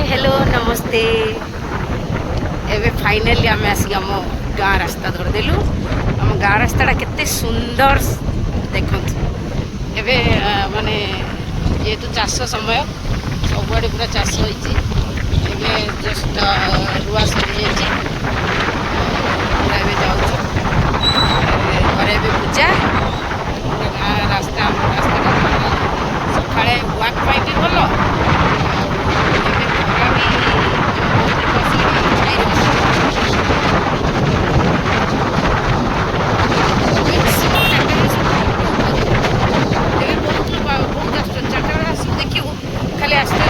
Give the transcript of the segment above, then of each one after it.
hello नमस्ते एबे finally आम आसिक आम गाँ रास्ता धरदेलु आम गाँ रास्ता केते सुंदर देखु एबे माने जेहेतु चाष समय सबुआड़े पूरा चाष होइछि एबे जस्ट रुआ सरी जाइछि जाऊँ घरे एबे पूजा गाँ रास्ता सकाଳେ वाक पाई भी भल खाली आस्ते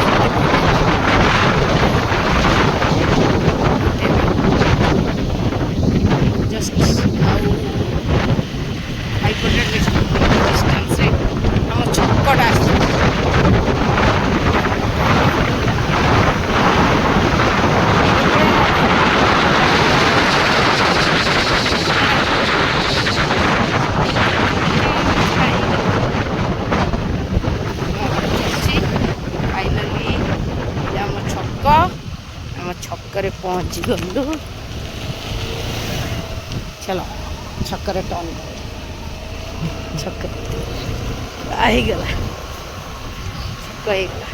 जस्ट डिस्टेंस आम छकटा छक्कर पहुँची गलु चलो छक्कर टर्न छक्कर आईगला छक्क होगला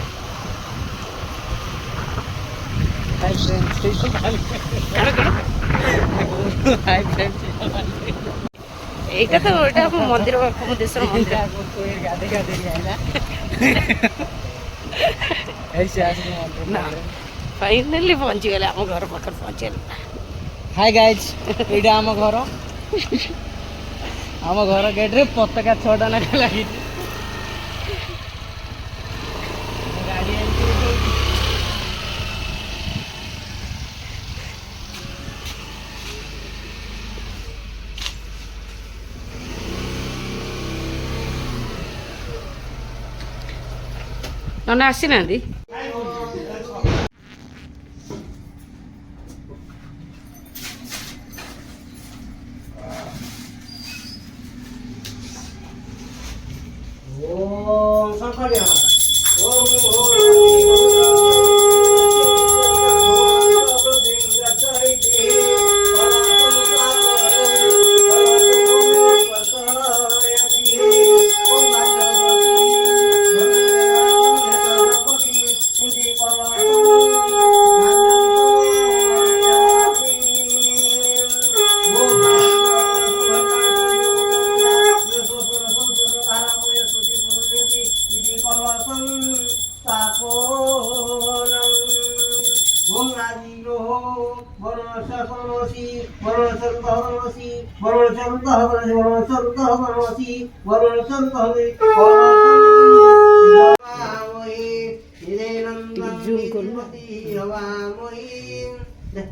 এইটা তো ওটা মন্দির দেশের মন্দির না फाइनाली पहुँची गले आम घर पाखे पहुँचे हाय गाइज ये आम घर गेट रे पताका 6टा ना लगी ना आसी ना ओम शंकर्या ओम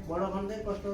बड़ खंडे कष्ट